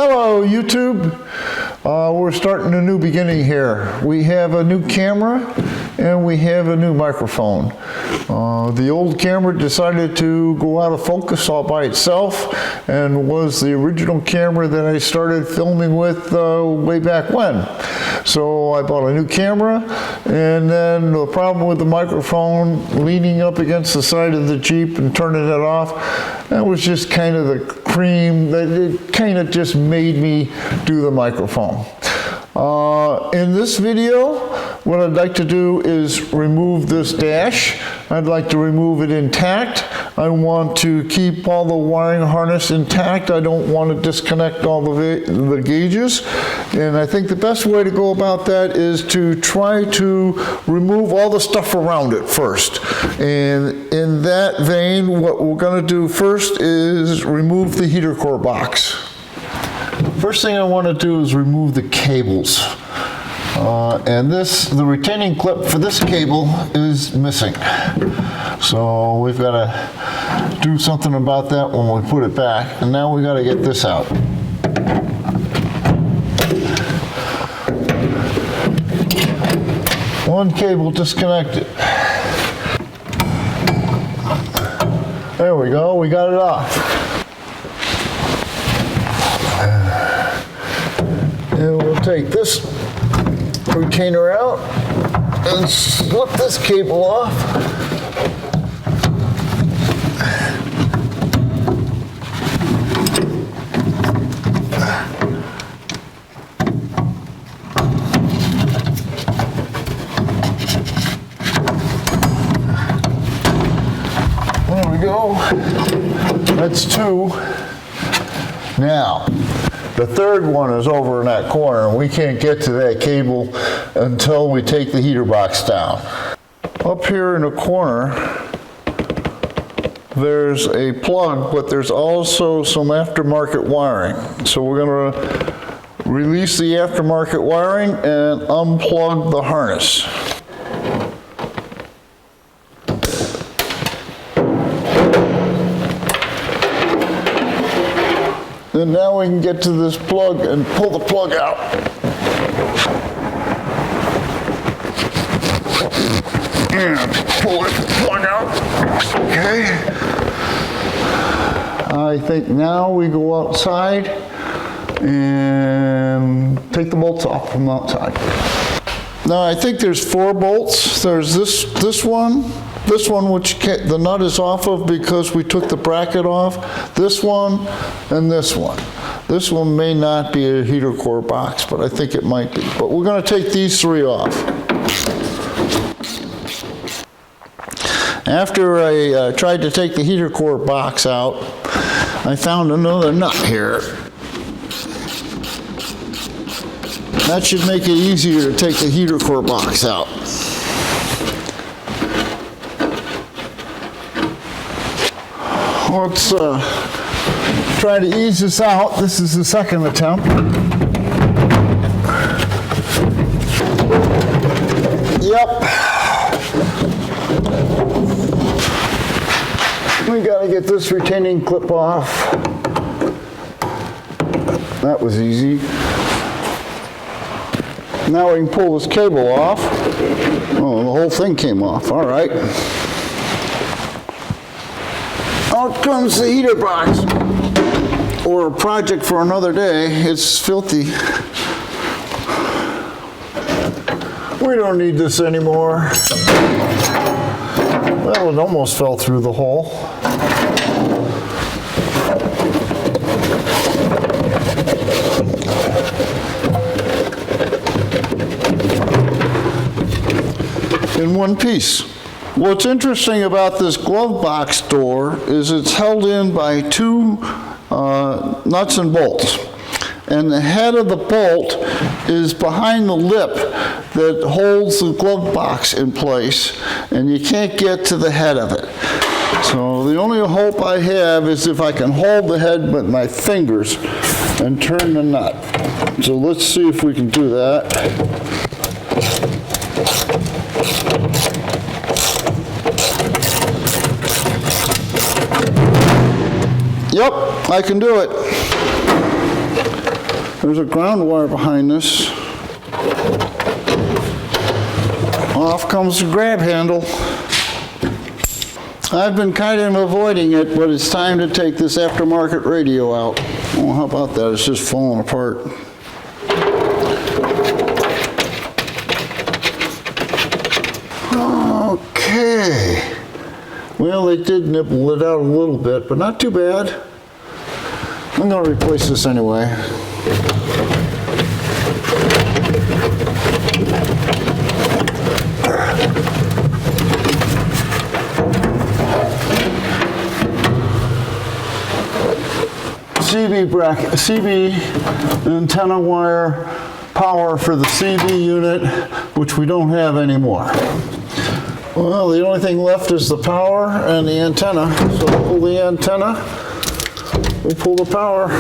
Hello YouTube. We're starting a new beginning here. We have a new camera and we have a new microphone. The old camera decided to go out of focus all by itself and was the original camera that I started filming with way back when. So I bought a new camera, and then the problem with the microphone leaning up against the side of the Jeep and turning it off, that was just kind of the cream that it kind of just made me do the microphone. In this video, what I'd like to do is remove this dash. I'd like to remove it intact. I want to keep all the wiring harness intact. I don't want to disconnect all the gauges. And I think the best way to go about that is to try to remove all the stuff around it first. And in that vein, what we're going to do first is remove the heater core box. First thing I want to do is remove the cables. And the retaining clip for this cable is missing. So we've got to do something about that when we put it back. And now we got to get this out. One cable disconnected. There we go, we got it off. And we'll take this retainer out and slip this cable off. There we go. That's two. Now, the third one is over in that corner, and we can't get to that cable until we take the heater box down. Up here in the corner, there's a plug, but there's also some aftermarket wiring. So we're going to release the aftermarket wiring and unplug the harness. And now we can get to this plug and pull the plug out. And pull the plug out. Okay. I think now we go outside and take the bolts off from outside. Now I think there's 4 bolts. There's this one which the nut is off of because we took the bracket off, this one, and this one. This one may not be a heater core box, but I think it might be. But we're going to take these 3 off. After I tried to take the heater core box out, I found another nut here. That should make it easier to take the heater core box out. Let's try to ease this out. This is the second attempt. Yep. We got to get this retaining clip off. That was easy. Now we can pull this cable off. Oh, the whole thing came off. All right. Out comes the heater box, or a project for another day. It's filthy. We don't need this anymore. Well, it almost fell through the hole. In one piece. What's interesting about this glove box door is it's held in by 2 nuts and bolts. And the head of the bolt is behind the lip that holds the glove box in place, and you can't get to the head of it. So the only hope I have is if I can hold the head with my fingers and turn the nut. So let's see if we can do that. Yep, I can do it. There's a ground wire behind this. Off comes the grab handle. I've been kind of avoiding it, but it's time to take this aftermarket radio out. Oh, how about that? It's just falling apart. Okay. Well, they did nibble it out a little bit, but not too bad. I'm going to replace this anyway. CB antenna wire power for the CB unit, which we don't have anymore. Well, the only thing left is the power and the antenna. So we'll pull the antenna, we'll pull the power,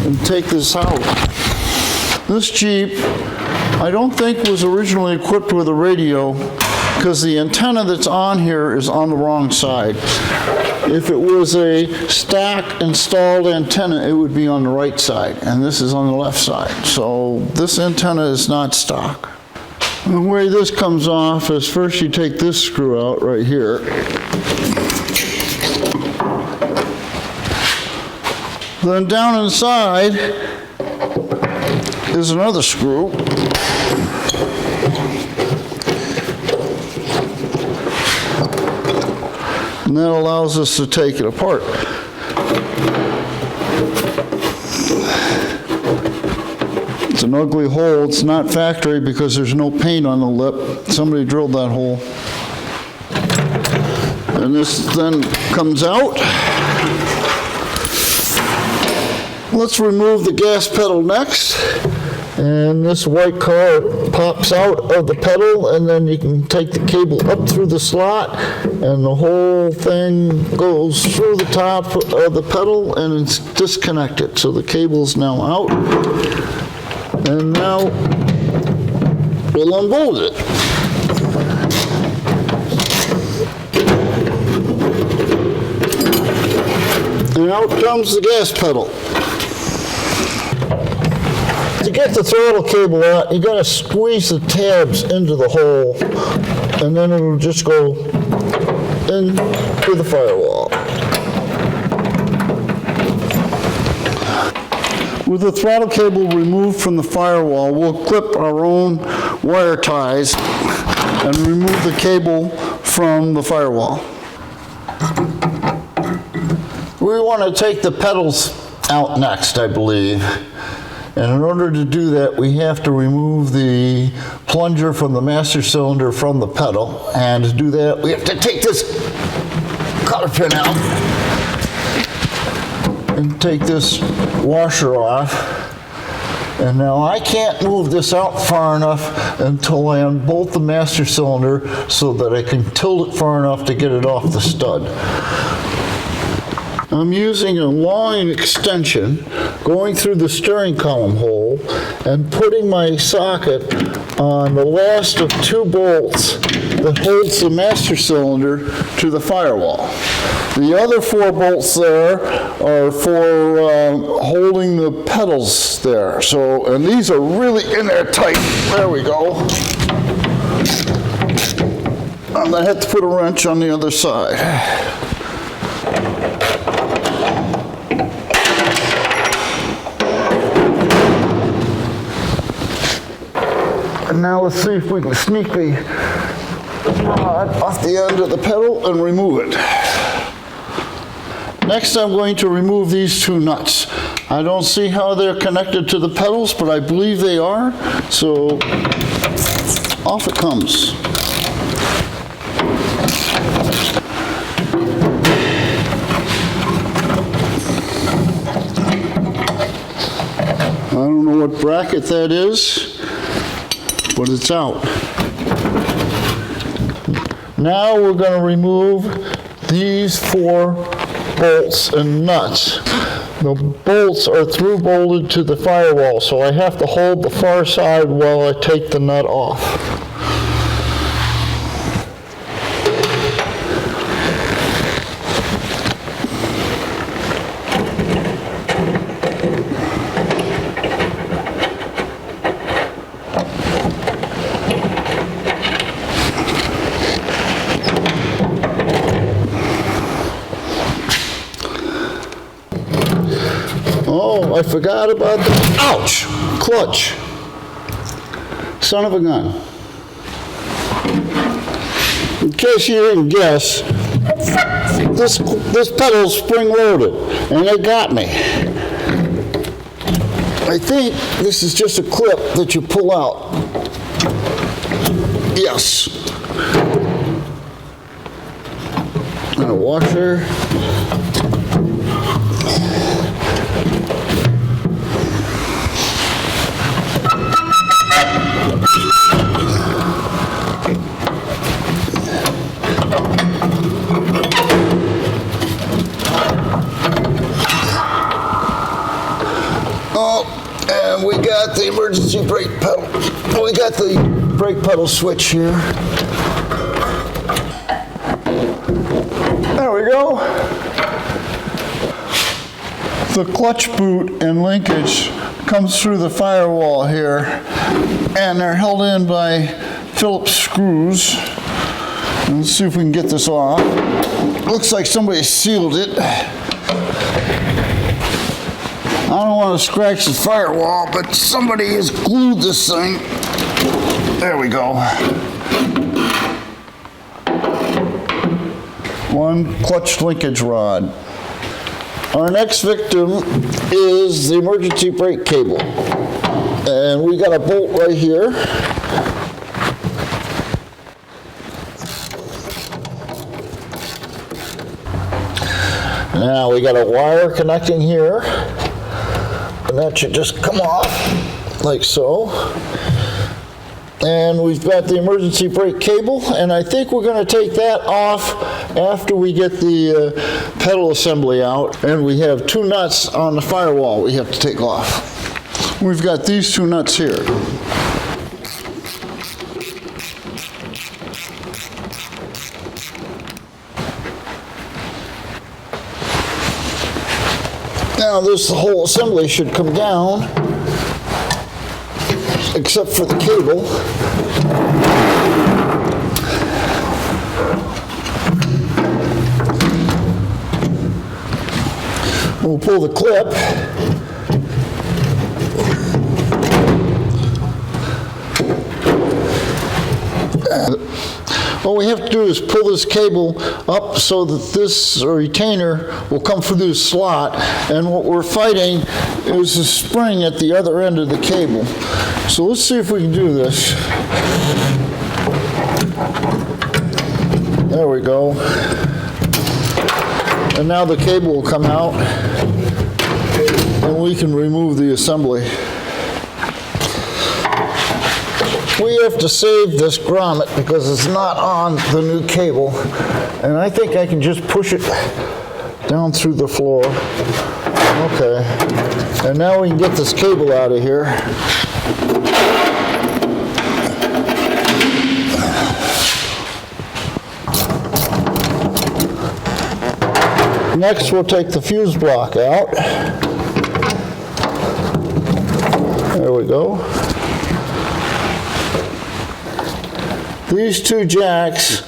and take this out. This Jeep, I don't think was originally equipped with a radio because the antenna that's on here is on the wrong side. If it was a stock installed antenna, it would be on the right side, and this is on the left side. So this antenna is not stock. The way this comes off is first you take this screw out right here. Then down inside is another screw. And that allows us to take it apart. It's an ugly hole. It's not factory because there's no paint on the lip. Somebody drilled that hole. And this then comes out. Let's remove the gas pedal next. And this white card pops out of the pedal, and then you can take the cable up through the slot, and the whole thing goes through the top of the pedal, and it's disconnected. So the cable's now out. And now we'll unbolt it. And out comes the gas pedal. To get the throttle cable out, you gotta squeeze the tabs into the hole, and then it'll just go into the firewall. With the throttle cable removed from the firewall, we'll clip our own wire ties and remove the cable from the firewall. We want to take the pedals out next, I believe. And in order to do that, we have to remove the plunger from the master cylinder from the pedal. And to do that, we have to take this cotter pin out and take this washer off. And now I can't move this out far enough until I unbolt the master cylinder so that I can tilt it far enough to get it off the stud. I'm using a line extension going through the steering column hole and putting my socket on the last of two bolts that holds the master cylinder to the firewall. The other four bolts there are for holding the pedals there. So, and these are really in there tight. There we go. And I had to put a wrench on the other side. And now let's see if we can sneak the rod off the end of the pedal and remove it. Next, I'm going to remove these two nuts. I don't see how they're connected to the pedals, but I believe they are. So off it comes. I don't know what bracket that is, but it's out. Now we're going to remove these four bolts and nuts. The bolts are through bolted to the firewall, so I have to hold the far side while I take the nut off. Oh, I forgot about the, ouch, clutch. Son of a gun. In case you didn't guess, this pedal's spring-loaded, and it got me. I think this is just a clip that you pull out. Yes. And a washer. And we got the emergency brake pedal. We got the brake pedal switch here. There we go. The clutch boot and linkage comes through the firewall here, and they're held in by Phillips screws. And let's see if we can get this off. Looks like somebody sealed it. I don't want to scratch the firewall, but somebody has glued this thing. There we go. One clutch linkage rod. Our next victim is the emergency brake cable. And we got a bolt right here. Now we got a wire connecting here. And that should just come off, like so. And we've got the emergency brake cable, and I think we're going to take that off after we get the pedal assembly out. And we have two nuts on the firewall we have to take off. We've got these two nuts here. Now this whole assembly should come down, except for the cable. We'll pull the clip. What we have to do is pull this cable up so that this retainer will come through this slot, and what we're fighting is a spring at the other end of the cable. So let's see if we can do this. There we go. And now the cable will come out, and we can remove the assembly. We have to save this grommet because it's not on the new cable. And I think I can just push it down through the floor. Okay. And now we can get this cable out of here. Next, we'll take the fuse block out. There we go. These two jacks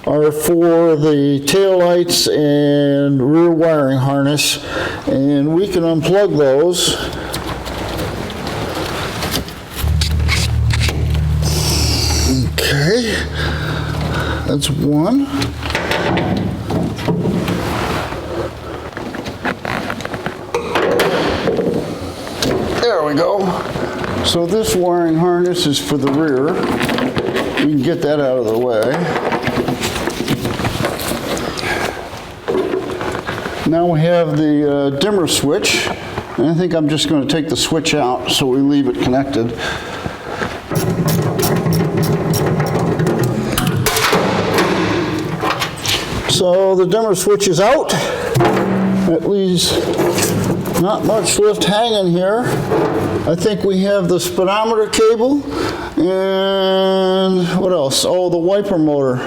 are for the taillights and rear wiring harness, and we can unplug those. Okay, that's one. There we go. So this wiring harness is for the rear. We can get that out of the way. Now we have the dimmer switch, and I think I'm just going to take the switch out so we leave it connected. So the dimmer switch is out. That leaves not much left hanging here. I think we have the speedometer cable and what else? Oh, the wiper motor.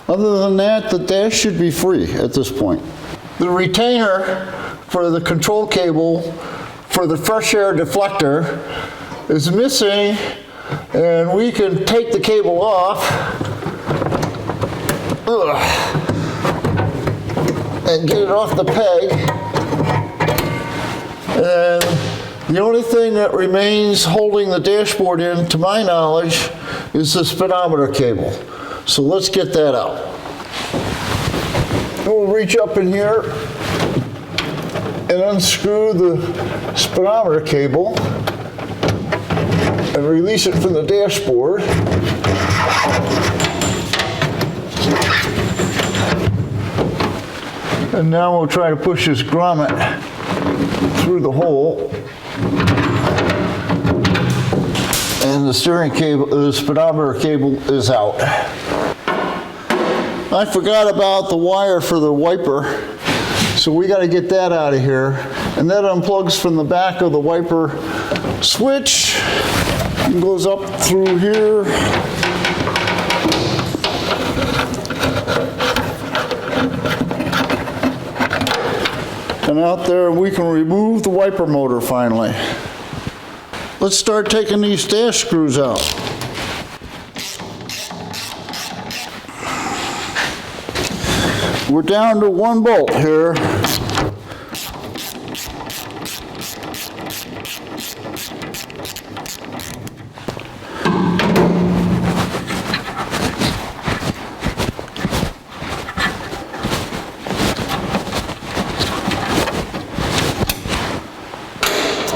Other than that, the dash should be free at this point. The retainer for the control cable for the fresh air deflector is missing, and we can take the cable off and get it off the peg. And the only thing that remains holding the dashboard in, to my knowledge, is the speedometer cable. So let's get that out. We'll reach up in here and unscrew the speedometer cable and release it from the dashboard. And now we'll try to push this grommet through the hole. And the steering cable, the speedometer cable is out. I forgot about the wire for the wiper, so we got to get that out of here. And that unplugs from the back of the wiper switch and goes up through here. And out there we can remove the wiper motor finally. Let's start taking these dash screws out. We're down to one bolt here.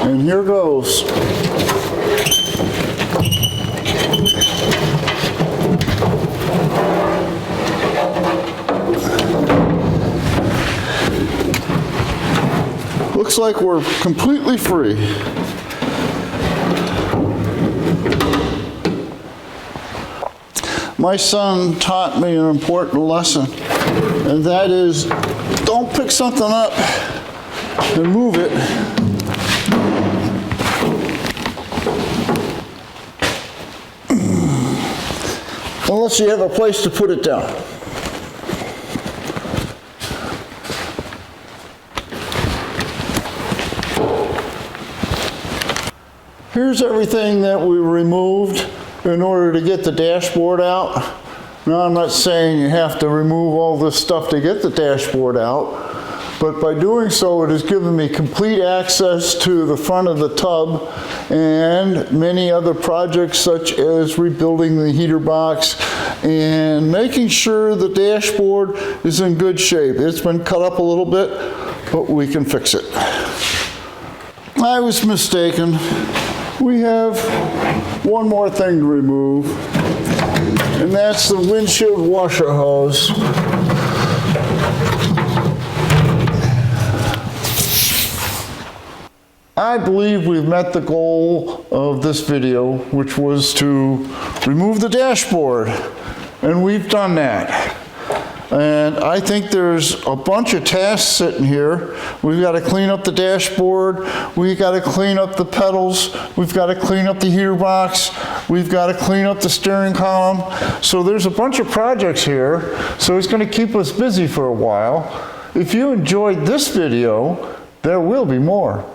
And here goes. Looks like we're completely free. My son taught me an important lesson, and that is, don't pick something up and move it unless you have a place to put it down. Here's everything that we removed in order to get the dashboard out. Now, I'm not saying you have to remove all this stuff to get the dashboard out, but by doing so, it has given me complete access to the front of the tub and many other projects, such as rebuilding the heater box and making sure the dashboard is in good shape. It's been cut up a little bit, but we can fix it. I was mistaken. We have one more thing to remove, and that's the windshield washer hose. I believe we've met the goal of this video, which was to remove the dashboard, and we've done that. And I think there's a bunch of tasks sitting here. We've got to clean up the dashboard, we've got to clean up the pedals, we've got to clean up the heater box, we've got to clean up the steering column. So there's a bunch of projects here, so it's going to keep us busy for a while. If you enjoyed this video, there will be more.